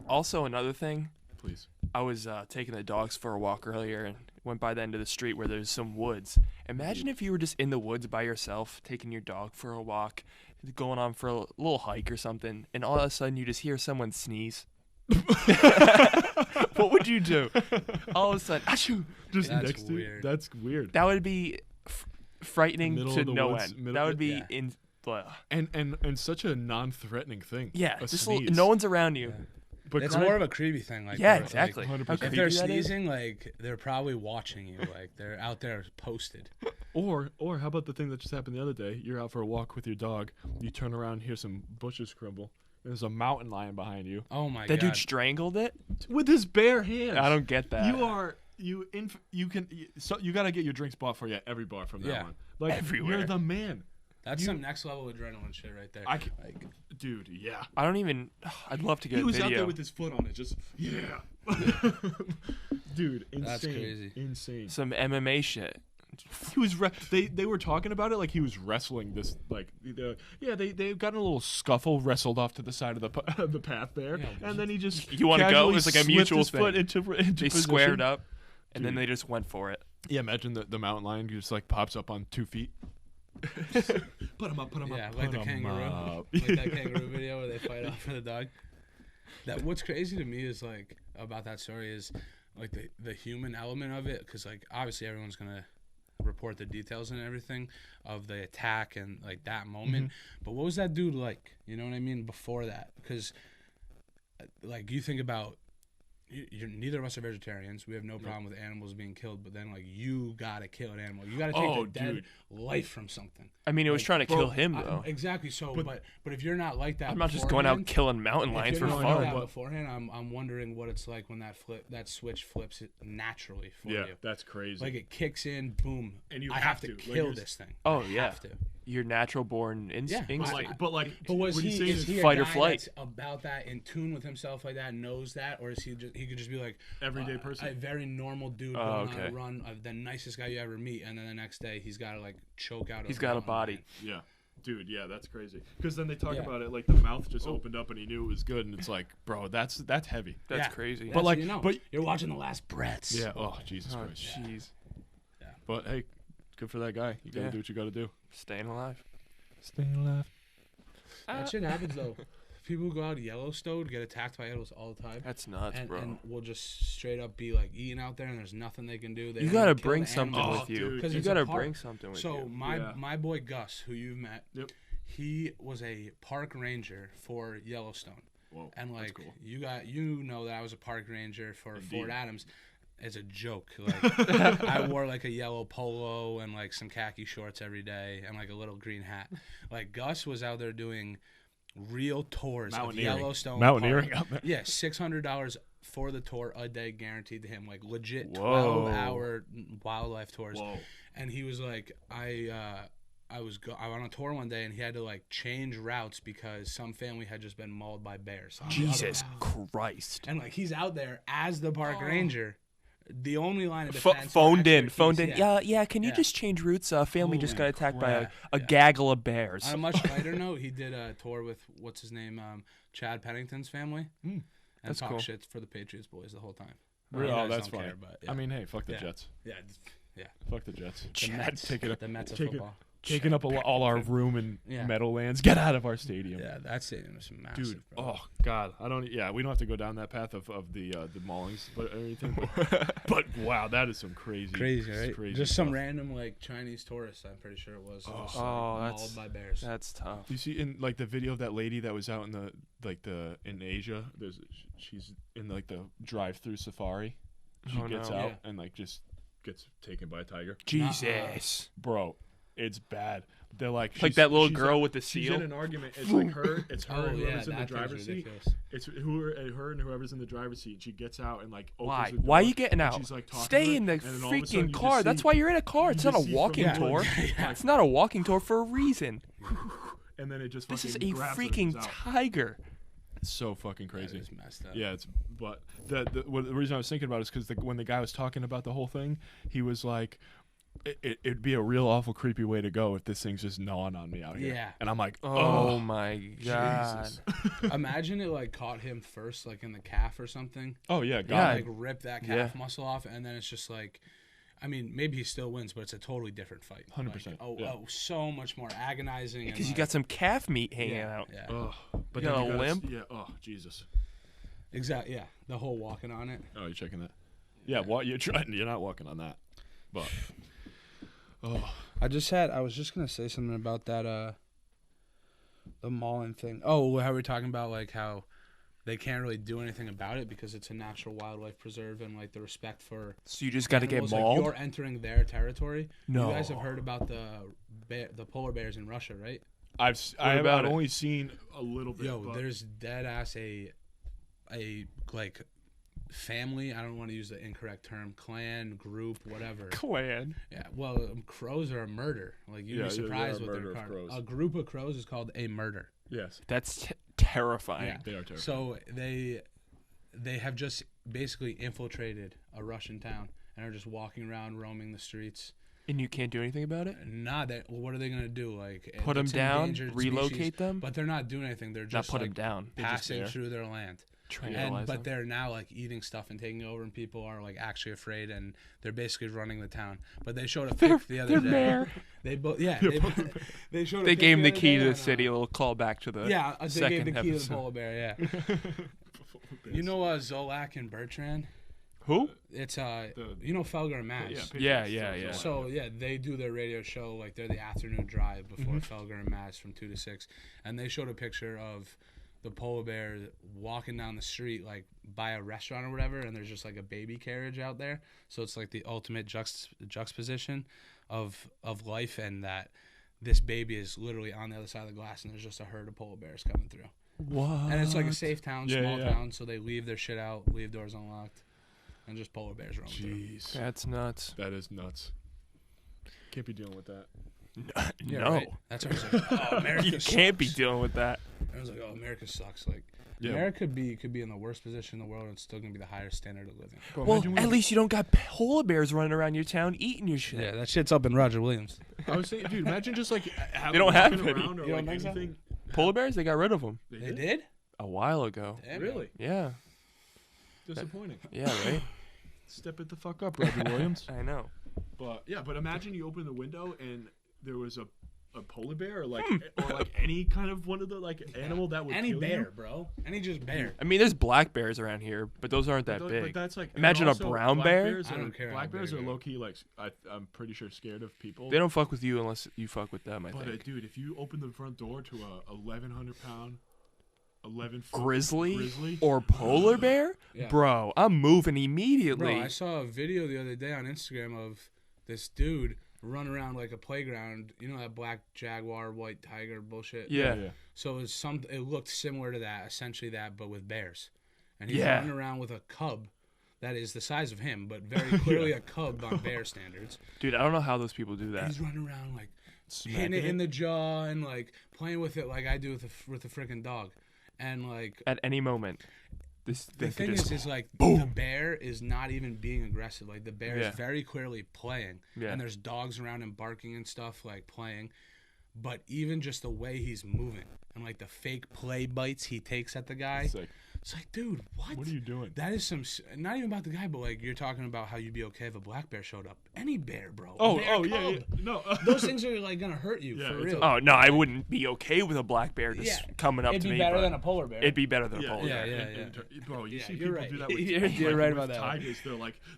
Also, another thing, Please. I was taking the dogs for a walk earlier and went by the end of the street where there's some woods. Imagine if you were just in the woods by yourself, taking your dog for a walk, going on for a little hike or something, and all of a sudden you just hear someone sneeze. What would you do? All of a sudden, achoo! Just That's next to weird. That's weird. That would be frightening Middle to of the no woods, end. That would be yeah. in. And such a non-threatening thing. Yeah, A just sneeze. no one's around you. Yeah. But It's kind more of a creepy thing. Like Yeah, they're, exactly. Like, How 100%. If creepy they're that is. sneezing, like they're probably watching you. Like they're out there posted. Or how about the thing that just happened the other day? You're out for a walk with your dog. You turn around, hear some bushes crumble. And there's a mountain lion behind you Oh my That god. dude strangled it? with his bare hands. I don't get that. You gotta get your drinks bought for you at every bar from now Yeah. on. Like Everywhere. You're the man, That's some next level adrenaline shit right there. like, Like, dude. Yeah. I don't even. I'd love to get He a was video. out there with his foot on it, just yeah. Dude, insane. That's crazy. Insane. Some MMA shit. He was they were talking about it like he was wrestling this they got in a little scuffle, wrestled off to the side of the the path there, Yeah, and then he just You wanna go? casually It was like a slipped mutual his foot thing. into They position. squared up, and then Dude. they just went for it. Yeah, imagine the mountain lion just like pops up on 2 feet. Put him up, put him yeah, up, like put the 'em kangaroo, up. like that kangaroo video where they fight off for the dog. That what's crazy to me is like about that story is like the human element of it, because like obviously everyone's gonna report the details and everything of the attack and like that moment. But what was that dude like? You know what I mean? Before that, because like you think about. You're, neither of us are vegetarians. We have no problem with animals being killed, but then like you gotta kill an animal. You gotta take Oh, the dead dude. life from something. I mean, it was Like, trying to bro, kill him though. Exactly. So, But- but if you're not like that, I'm not just going out beforehand, killing mountain if lions you're for not No, I like know, fun. that but- beforehand, I'm wondering what it's like when that switch flips it naturally for Yeah, you. that's crazy. Like it kicks in, boom, And you I have have to to. Like, kill you're- this thing. Oh, I yeah. have to. Your natural born Yeah, instinct. but like, But was what he? he's saying Is he a fight or guy flight. that's about that, in tune with himself like that, knows that, or is he just he could just be like everyday person. a very normal dude Oh, going on okay. a run, the nicest guy you ever meet, and then the next day he's got to like choke out. He's got a mountain body. lion. Yeah. Dude, yeah, that's crazy. Because then they talk Yeah. about it like the mouth just opened up and he knew it was good, and it's like, bro, that's heavy. That's Yeah. crazy. That's But, like, what you know. but- you're watching the last breaths. Yeah. Oh, Jesus Oh, Christ. jeez. But hey, good for that guy. You gotta Yeah. do what you gotta do. Staying alive. Staying alive. That shit happens though. People who go out to Yellowstone get attacked by animals all the time. That's nuts, and, bro. and will just straight up be like eating out there, and there's nothing they can do. They You don't gotta even kill bring the something animals. Oh, with you. dude. 'Cause You it's a gotta park. bring something with So you. my boy Gus, who you've met, Yep. he was a park ranger for Yellowstone. Whoa. And that's like cool. you know that I was a park ranger for Indeed. Fort Adams. It's a joke. Like I wore like a yellow polo and like some khaki shorts every day and like a little green hat. Like Gus was out there doing real tours of Mountaineering. Yellowstone Mountaineering Park. out there. Yeah, $600 for the tour a day guaranteed to him. Like legit Whoa. 12-hour wildlife tours. Whoa. And he was like, I went on a tour one day and he had to like change routes because some family had just been mauled by bears. on the other Jesus route. Christ. And like he's out there as the park ranger. The only line of Ph- defense. phoned in. expertise, Yeah. Can you Yeah. just change routes? Family just got Holy attacked by crap. a Yeah. gaggle of bears. On a much lighter note, he did a tour with what's his name, Chad Pennington's family, and That's talked cool. shit for the Patriots boys the whole time. Really? You Oh, guys that's don't funny. care, but, yeah. I mean, hey, fuck the Yeah. Jets. yeah, Fuck the Jets. the Mets, Take it up. the Mets of take it- football. Taking up all our room in Yeah. Meadowlands. Get out of our stadium. Yeah, that stadium is massive, Dude, bro. oh God, I don't. Yeah, we don't have to go down that path of the maulings, but anything. But wow, that is some crazy, Crazy, right? Crazy Just some stuff. random like Chinese tourists. I'm pretty sure it was. Oh. Just, Oh, like, that's- mauled by bears. That's tough. You see in like the video of that lady that was out in in Asia. She's in like the drive-through safari. She Oh, gets no. out Yeah. and like just gets taken by a tiger. Jesus. Bro, it's bad. They're like Like she's- that little she's girl in- with the She's seal. in an argument. It's like her. It's her Oh and yeah, whoever's in the that thing's driver's seat. ridiculous. It's her and whoever's in the driver's seat. She gets out and like opens Why? the door, Why are you getting and out? she's, like, talking to Stay her, in the and then all of a sudden freaking you just car. see- That's why you're in a car. It's you not a just see from walking the tour. Yeah. It's not a walking tour for a reason. And then it just This is fucking a grabs her and freaking is out. tiger. It's so fucking That crazy. is messed up. Yeah, it's the reason I was thinking about it is because when the guy was talking about the whole thing, he was like, it'd be a real awful creepy way to go if this thing's just gnawing on me out here. Yeah. And I'm like, Oh my god. Jesus. Imagine it like caught him first, like in the calf or something. Oh yeah, Yeah. God. Like rip that calf muscle off, and then it's just like, I mean, maybe he still wins, but it's a totally different fight. 100%, Like, yeah. So much more agonizing. Because you got some calf meat hanging yeah, out. Yeah. Oh, but You then got a limp? Yeah. Oh Jesus. Exactly. Yeah. The whole walking on it. Oh, you're checking that? Yeah. What you're trying? You're not walking on that. But. Oh. I was just gonna say something about that. The mauling thing. Oh, how we're talking about like how they can't really do anything about it because it's a natural wildlife preserve and like the respect for. So you just got to get animals, like, mauled? you're entering their territory. No. You guys have heard about the polar bears in Russia, right? I've about it? only seen a little bit. Yo, but there's dead ass a like family. I don't want to use the incorrect term. Clan, group, whatever. Clan. Yeah. Well, crows are a murder. Like you'd Yeah, be they surprised are a what murder they're of called. crows. A group of crows is called a murder. yes, That's terrifying. Yeah. they are terrible. So they have just basically infiltrated a Russian town and are just walking around, roaming the streets. And you can't do anything about it? What are they gonna do? Like Put them it's down? endangered Relocate species, them? But they're not doing anything. They're Not just put like them down. passing there. through their land. Tranquilize But them. they're now like eating stuff and taking over, and people are like actually afraid, and they're basically running the town. But they showed a pic the other day. mayor. They both, yeah. They showed. They a gave him pic the key to other the day city. A on, little call back to the yeah, they second gave the key to the episode. polar bear. Yeah. You know Zolak and Bertrand? Who? It's you know Felger and Maz. Yeah. So yeah, they do their radio show like they're the afternoon drive before Felger and Maz from 2 to 6, and they showed a picture of the polar bear walking down the street like by a restaurant or whatever, and there's just like a baby carriage out there. So it's like the ultimate juxtaposition of life, and that this baby is literally on the other side of the glass, and there's just a herd of polar bears coming through. What? And it's like a safe town, Yeah, small yeah. town, so they leave their shit out, leave doors unlocked, and just polar bears roam through. Jeez, That's nuts. that is nuts. Can't be dealing with that. Yeah, no. right. That's what I was like, oh, America You can't be sucks. dealing with that. I was like, oh, America sucks. Like, Yeah. America could be in the worst position in the world, and it's still gonna be the highest standard of living. Bro, Well, imagine at least you don't got polar bears running around your town eating your shit. Yeah, that shit's up in Roger Williams. I was saying, dude, imagine just like They don't have walking any. around or You don't like think so? anything. Polar bears? They got rid of them They did? a while ago. Damn, Really Yeah. disappointing. Yeah, right? Step it the fuck up, Roger Williams. I know. But yeah, but imagine you open the window and there was a polar bear or like any kind of one of the like animal that would Any kill bear, you. bro. Any just bear. I mean, there's black bears around here, but those aren't that But big. that's like Imagine and a also brown black bear? Bears I are, don't care how Black bears big are they are. low key like I'm pretty sure scared of people. They don't fuck with you unless you fuck with them, I But think. dude, if you open the front door to a 1,100-pound, 11-foot Grizzly or polar bear? Yeah. Bro, I'm moving immediately. Bro, I saw a video the other day on Instagram of this dude run around like a playground. You know that black jaguar, white tiger bullshit? yeah. So it looked similar to that, essentially that, but with bears. And he's Yeah. running around with a cub that is the size of him, but very clearly a cub on bear standards. Dude, I don't know how those people do And that. he's running around like hitting Smacking it in it. the jaw and like playing with it like I do with a freaking dog. And like At any moment, the they thing could just, is like the bear is not even being aggressive. Like the bear Yeah. is very clearly playing, Yeah. and there's dogs around him barking and stuff, like playing. But even just the way he's moving and like the fake play bites he takes at the guy, It's like, it's like, dude, what are you doing? That is not even about the guy, but like you're talking about how you'd be okay if a black bear showed up. Any bear, bro. A bear yeah. cub. No. Those things are like gonna hurt you Yeah, for it's real. oh, no, I wouldn't be okay with a black bear just Yeah. coming up It'd to be me. better but than a polar bear. It'd be better than a Yeah, polar yeah, bear. yeah. Bro, you Yeah, see you're people right. do that with You're right about with that one. tigers.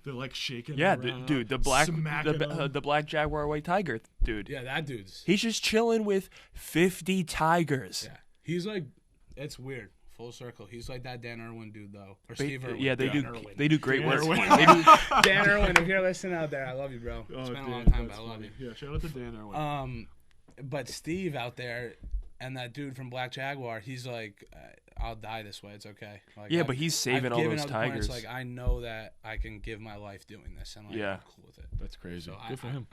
They're like shaking. Yeah, them around, dude, the smacking them. black jaguar white tiger, dude. Yeah, that dude's. He's just chilling with 50 tigers. Yeah, he's like, it's weird. Full circle. He's like that Dan Irwin dude though, or Steve Irwin. Yeah, they Dan do. Irwin. They do great Dan work. Irwin. They do, Dan Irwin, if you're listening out there, I love you, bro. It's been a long time, but I love you. Yeah, shout out to Dan Irwin. But Steve out there, and that dude from Black Jaguar, he's like, I'll die this way. It's okay. Like, yeah, but he's saving I've all given those up the point. tigers. It's like I know that I can give my life doing this, and like Yeah. I'm cool with it. That's crazy. So Good for him.